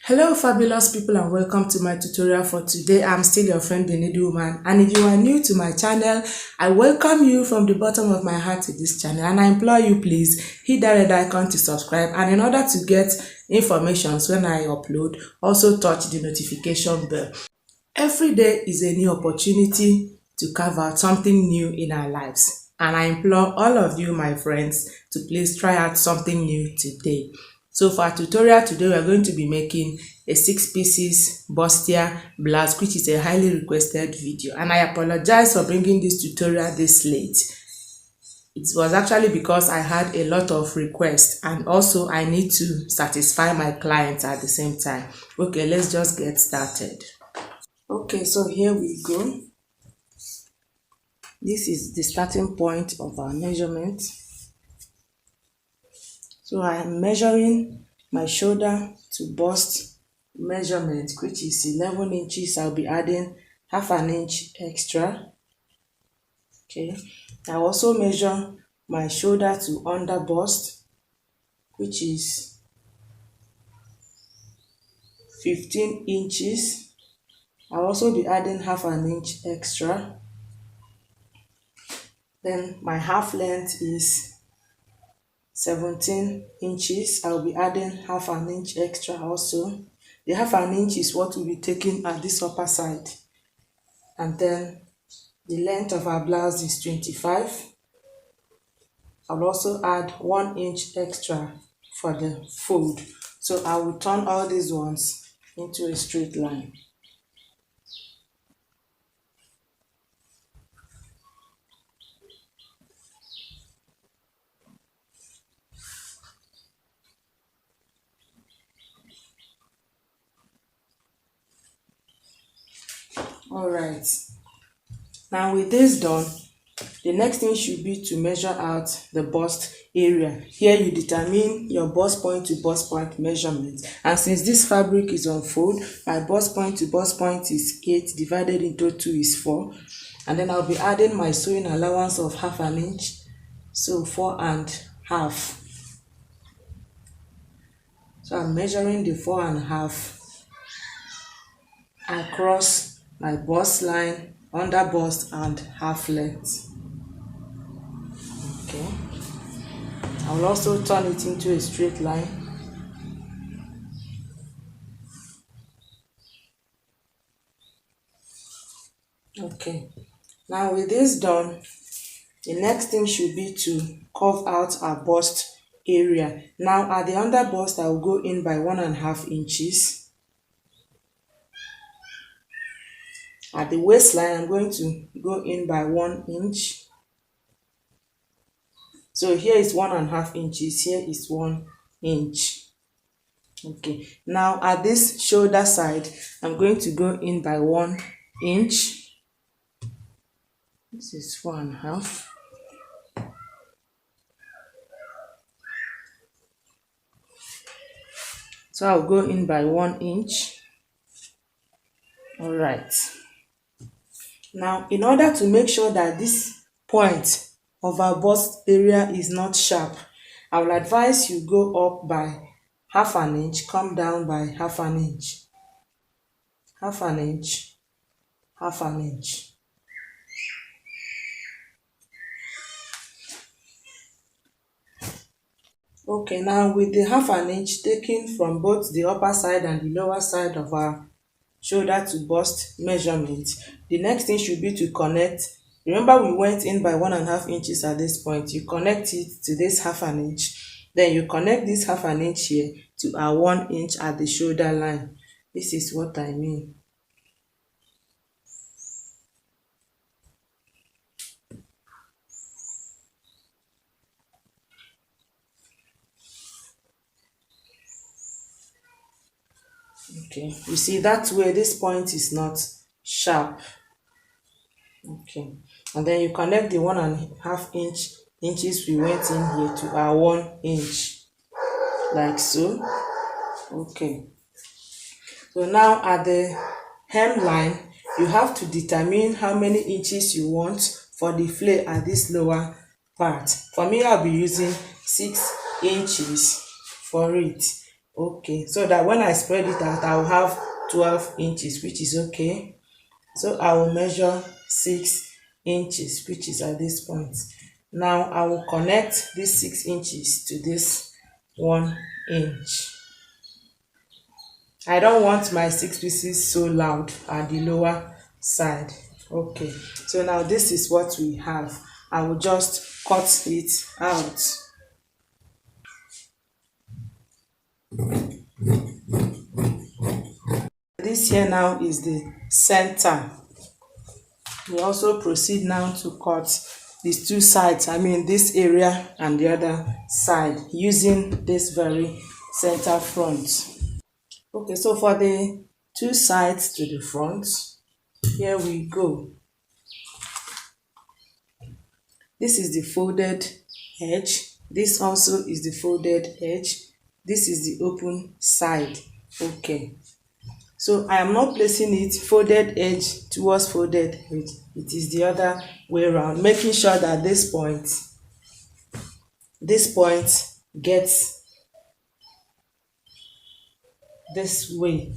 Hello fabulous people and welcome to my tutorial for today. I'm still your friend the Needlewoman, and if you are new to my channel, I welcome you from the bottom of my heart to this channel, and I implore you please hit that red icon to subscribe, and in order to get information when I upload, also touch the notification bell. Every day is a new opportunity to carve out something new in our lives, and I implore all of you my friends to please try out something new today. So for our tutorial today, we are going to be making a 6 pieces bustier blouse, which is a highly requested video, and I apologize for bringing this tutorial this late. It was actually because I had a lot of requests, and also I need to satisfy my clients at the same time. Okay, let's just get started. Okay, so here we go. This is the starting point of our measurement. So I am measuring my shoulder to bust measurement, which is 11 inches. I'll be adding half an inch extra. Okay, I also measure my shoulder to under bust, which is 15 inches. I'll also be adding half an inch extra. Then my half length is 17 inches. I'll be adding half an inch extra also. The half an inch is what we'll be taking at this upper side. And then the length of our blouse is 25. I'll also add 1 inch extra for the fold. So I will turn all these ones into a straight line. Alright, now with this done, the next thing should be to measure out the bust area. Here you determine your bust point to bust point measurement, and since this fabric is on fold, my bust point to bust point is 8 divided into 2 is 4, and then I'll be adding my sewing allowance of half an inch, so 4.5. So I'm measuring the 4.5 across my bust line, under bust and half length. Okay, I will also turn it into a straight line. Okay, now with this done, the next thing should be to curve out our bust area. Now at the under bust, I will go in by 1.5 inches. At the waistline, I'm going to go in by 1 inch. So here is 1.5 inches, here is 1 inch. Okay, now at this shoulder side, I'm going to go in by 1 inch. This is 4.5. So I'll go in by 1 inch. All right. Now, in order to make sure that this point of our bust area is not sharp, I will advise you go up by half an inch, come down by half an inch, half an inch, half an inch. Okay, now with the half an inch taken from both the upper side and the lower side of our shoulder to bust measurement, the next thing should be to connect. Remember, we went in by 1.5 inches at this point. You connect it to this half an inch, then you connect this half an inch here to our 1 inch at the shoulder line. This is what I mean. Okay, you see that way this point is not sharp. Okay, and then you connect the 1.5 inches we went in here to our 1 inch, like so. Okay, so now at the hemline, you have to determine how many inches you want for the flare at this lower part. For me, I'll be using 6 inches for it. Okay, so that when I spread it out, I'll have 12 inches, which is okay. So I will measure 6 inches, which is at this point. Now I will connect this 6 inches to this 1 inch. I don't want my 6 pieces so loud at the lower side. Okay, so now this is what we have. I will just cut it out. This here now is the center. We also proceed now to cut these two sides, I mean this area and the other side, using this very center front. Okay, so for the two sides to the front, here we go. This is the folded edge. This also is the folded edge. This is the open side. Okay, so I am not placing it folded edge towards folded edge. It is the other way around, making sure that this point gets this way.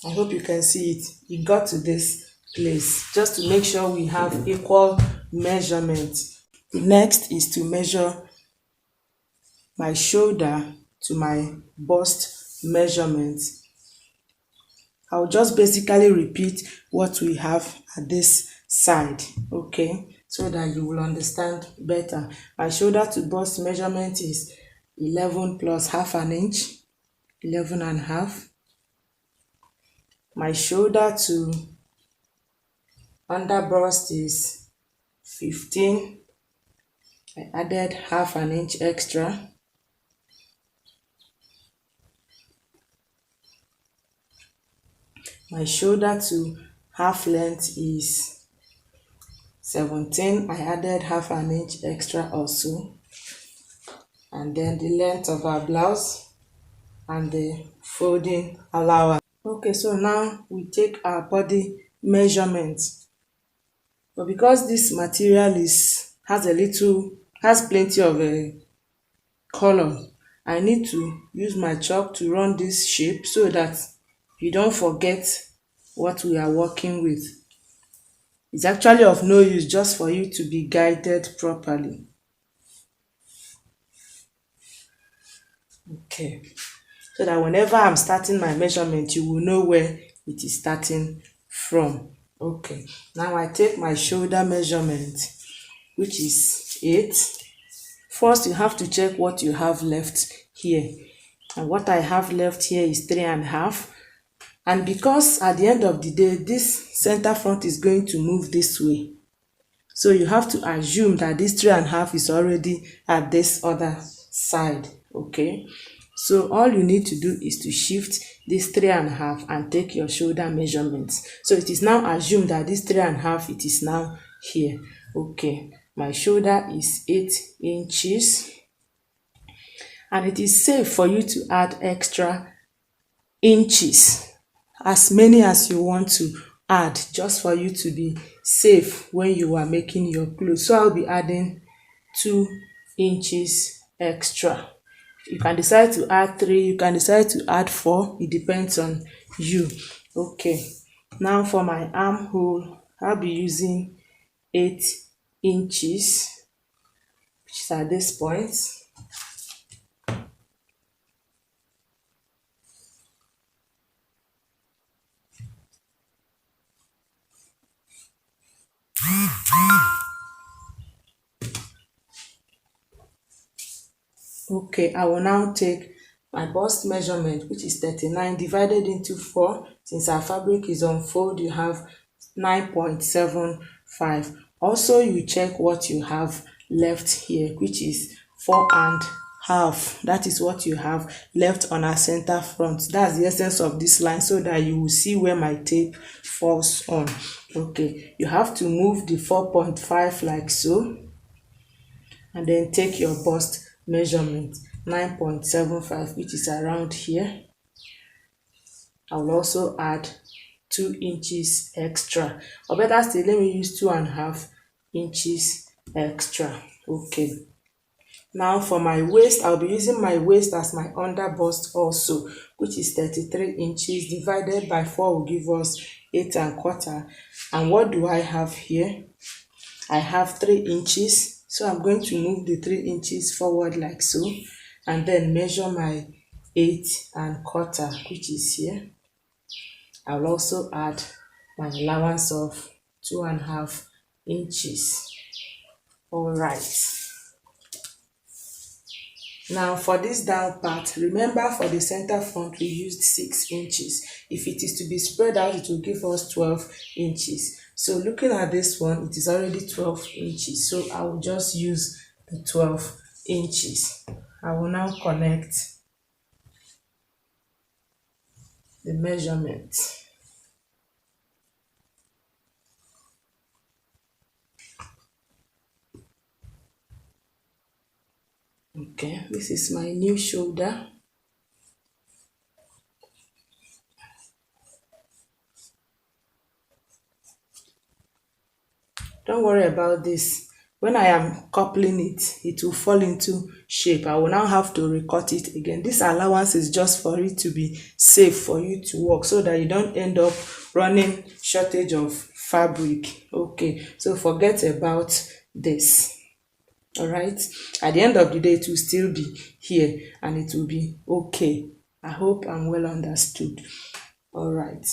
I hope you can see it. It got to this place, just to make sure we have equal measurement. The next is to measure my shoulder to my bust measurement. I'll just basically repeat what we have at this side, okay, so that you will understand better. My shoulder to bust measurement is 11 plus half an inch, 11 and a half. My shoulder to under bust is 15. I added half an inch extra. My shoulder to half length is 17. I added half an inch extra also. And then the length of our blouse and the folding allowance. Okay, so now we take our body measurement. But because this material has plenty of color, I need to use my chalk to run this shape so that you don't forget what we are working with. It's actually of no use just for you to be guided properly. Okay, so that whenever I'm starting my measurement, you will know where it is starting from. Okay, now I take my shoulder measurement, which is 8. First, you have to check what you have left here. And what I have left here is 3.5. And because at the end of the day, this center front is going to move this way, so you have to assume that this 3.5 is already at this other side. Okay, so all you need to do is to shift this 3.5 and take your shoulder measurements. So it is now assumed that this 3.5, it is now here. Okay, my shoulder is 8 inches, and it is safe for you to add extra inches, as many as you want to add, just for you to be safe when you are making your clothes. So I'll be adding 2 inches extra. You can decide to add 3, you can decide to add 4, it depends on you. Okay, now for my armhole, I'll be using 8 inches, which is at this point. Okay, I will now take my bust measurement, which is 39 divided into 4. Since our fabric is on fold, you have 9.75. Also, you check what you have left here, which is 4.5. That is what you have left on our center front. That's the essence of this line, so that you will see where my tape falls on. Okay, you have to move the 4.5 like so, and then take your bust measurement, 9.75, which is around here. I will also add 2 inches extra, or better still, let me use 2.5 inches extra. Okay, Now for my waist, I'll be using my waist as my under bust also, which is 33 inches divided by 4 will give us 8¼ and what do I have here? I have 3 inches, so I'm going to move the 3 inches forward like so and then measure my 8¼ which is here. I'll also add my allowance of 2½ inches. All right. Now for this down part, remember for the center front we used 6 inches. If it is to be spread out, it will give us 12 inches. So looking at this one, it is already 12 inches. So I will just use the 12 inches. I will now connect the measurement. Okay, this is my new shoulder. Don't worry about this. When I am coupling it, it will fall into shape. I will now have to recut it again. This allowance is just for it to be safe for you to work so that you don't end up running shortage of fabric. Okay, so forget about this. All right, at the end of the day it will still be here and it will be okay. I hope I'm well understood. All right,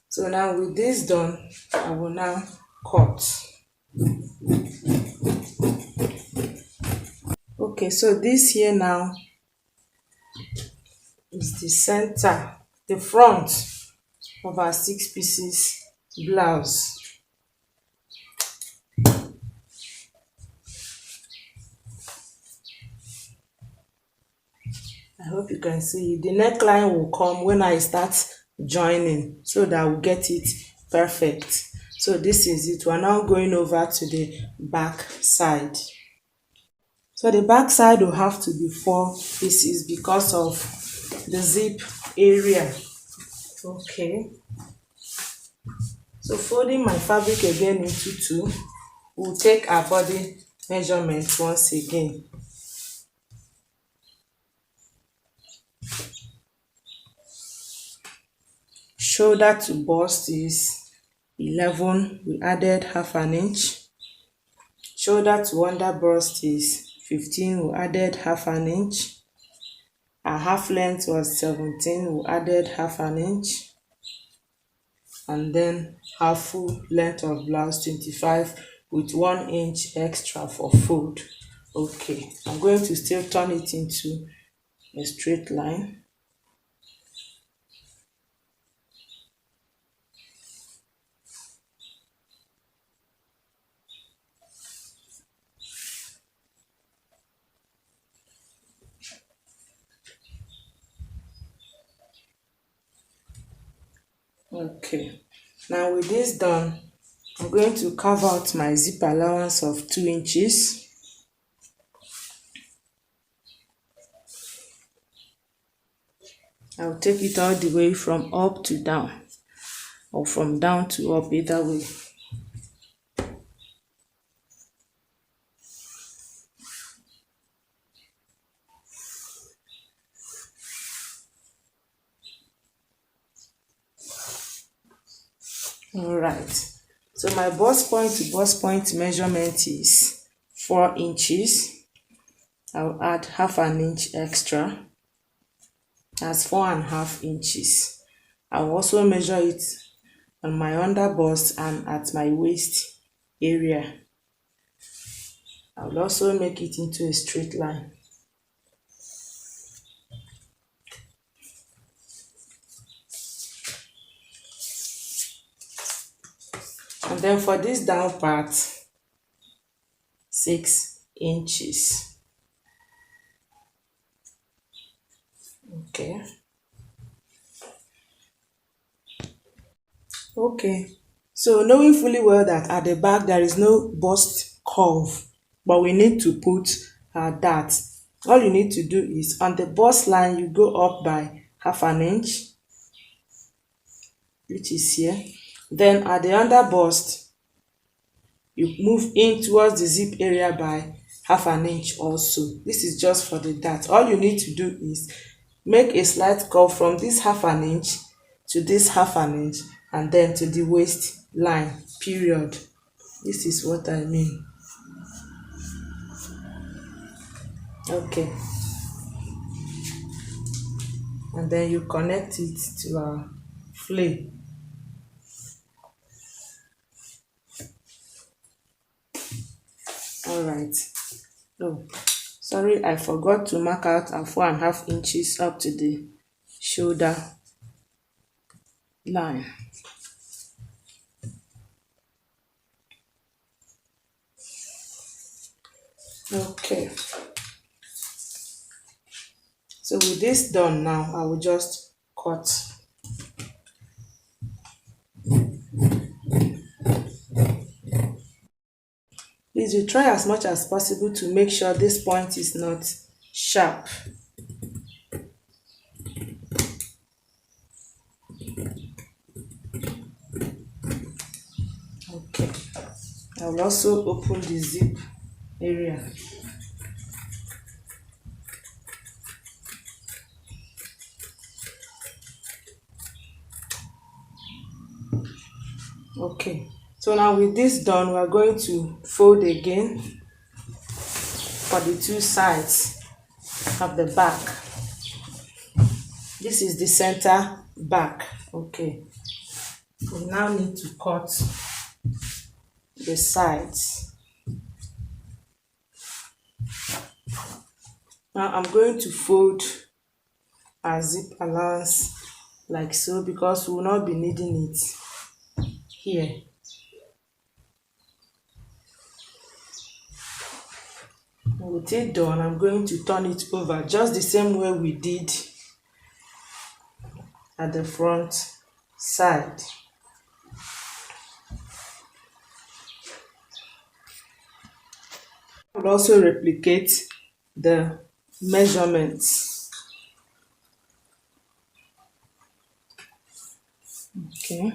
so now with this done, I will now cut. Okay, so this here now is the center, the front of our 6 pieces blouse. I hope you can see the neckline will come when I start joining so that we'll get it perfect. So this is it. We're now going over to the back side. So the back side will have to be 4 pieces because of the zip area. Okay. So folding my fabric again into 2, we'll take our body measurement once again. Shoulder to bust is 11, we added ½ inch. Shoulder to under bust is 15, we added ½ inch. Our half length was 17, we added ½ inch. And then our full length of blouse 25 with 1 inch extra for fold. Okay, I'm going to still turn it into a straight line. Okay, now with this done, I'm going to carve out my zip allowance of 2 inches. I'll take it all the way from up to down, or from down to up, either way. All right, so my bust point to bust point measurement is 4 inches. I'll add ½ inch extra. That's 4½ inches. I'll also measure it on my under bust and at my waist area. I'll also make it into a straight line. And then for this down part, 6 inches. Okay. Okay. So knowing fully well that at the back there is no bust curve, but we need to put that. All you need to do is on the bust line, you go up by ½ inch, which is here. Then at the under bust, you move in towards the zip area by half an inch also. This is just for the dart. All you need to do is make a slight curve from this half an inch to this half an inch and then to the waist line, period. This is what I mean. Okay, and then you connect it to our flay. All right. Oh, sorry, I forgot to mark out our 4.5 inches up to the shoulder line. Okay, so with this done now, I will just cut. Please, you try as much as possible to make sure this point is not sharp. Okay, I will also open the zip area. Okay, so now with this done, we are going to fold again for the two sides of the back. This is the center back. Okay, we now need to cut the sides. Now I'm going to fold our zip allowance like so because we will not be needing it here. With it done, I'm going to turn it over just the same way we did at the front side. I will also replicate the measurements. Okay,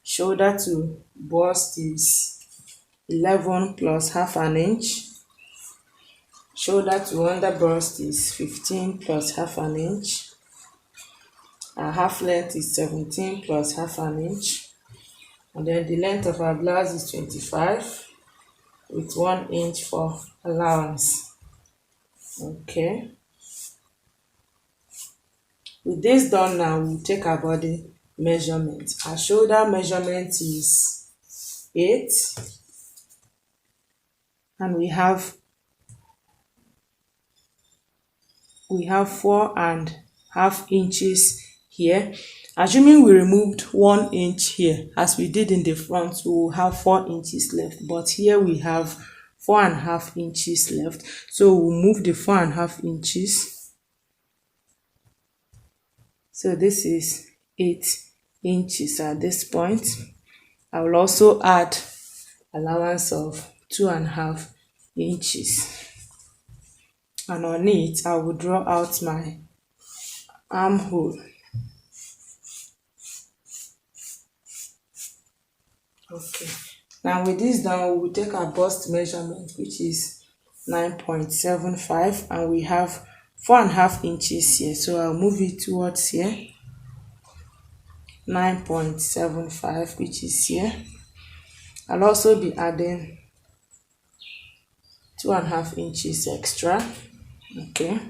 shoulder to bust is 11 plus half an inch. Shoulder to under bust is 15 plus half an inch. Our half length is 17 plus half an inch. And then the length of our blouse is 25 with 1 inch for allowance. Okay. With this done now, we'll take our body measurement. Our shoulder measurement is 8. And we have 4.5 inches here. Assuming we removed 1 inch here as we did in the front, we will have 4 inches left, but here we have 4.5 inches left, so we'll move the 4.5 inches. So this is 8 inches at this point. I will also add allowance of 2.5 inches. And on it, I will draw out my armhole. Okay, now with this done, we will take our bust measurement, which is 9.75, and we have 4.5 inches here, so I'll move it towards here. 9.75, which is here. I'll also be adding 2.5 inches extra. Okay,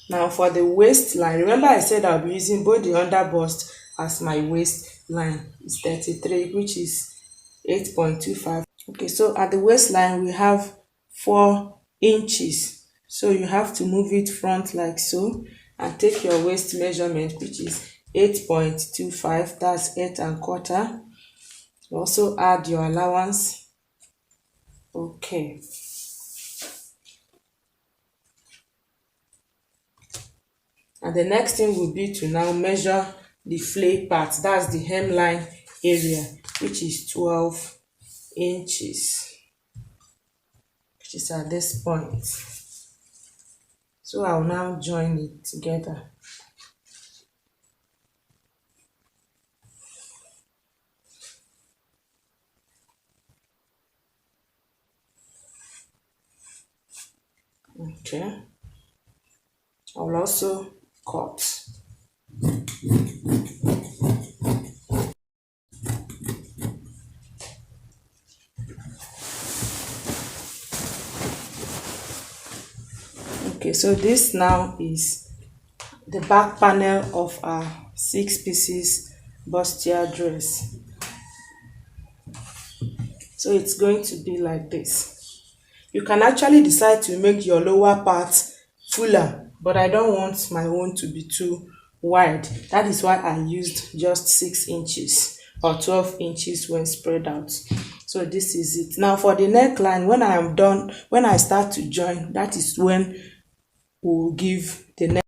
now for the waistline, remember I said I'll be using both the under bust as my waistline. Is 33, which is 8.25. Okay, so at the waistline we have 4 inches, so you have to move it front like so and take your waist measurement, which is 8.25. that's 8.25. You also add your allowance. Okay, and the next thing will be to now measure the flay part, that's the hemline area, which is 12 inches, which is at this point. So I'll now join it together. Okay, I'll also cut. Okay, so this now is the back panel of our 6 pieces bustier dress. So it's going to be like this. You can actually decide to make your lower part fuller, but I don't want my own to be too wide. That is why I used just 6 inches or 12 inches when spread out. So this is it. Now for the neckline, when I am done, when I start to join, that is when we'll give the neck.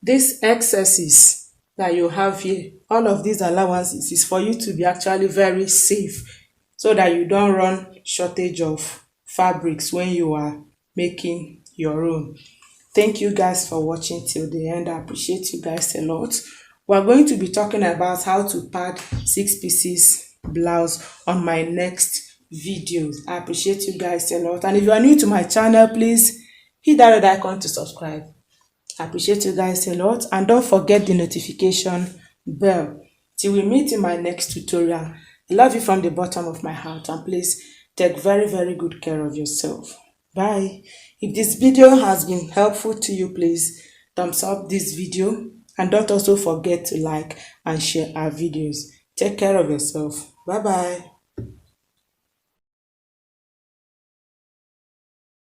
These excesses that you have here, all of these allowances is for you to be actually very safe, so that you don't run shortage of fabrics when you are making your own. Thank you guys for watching till the end. I appreciate you guys a lot. We're going to be talking about how to pad 6 pieces blouse on my next videos. I appreciate you guys a lot. And if you are new to my channel, please hit that red icon to subscribe. I appreciate you guys a lot, and don't forget the notification bell. Till we meet in my next tutorial. I love you from the bottom of my heart, and please take very good care of yourself. Bye. If this video has been helpful to you, please thumbs up this video, and don't also forget to like and share our videos. Take care of yourself. Bye bye.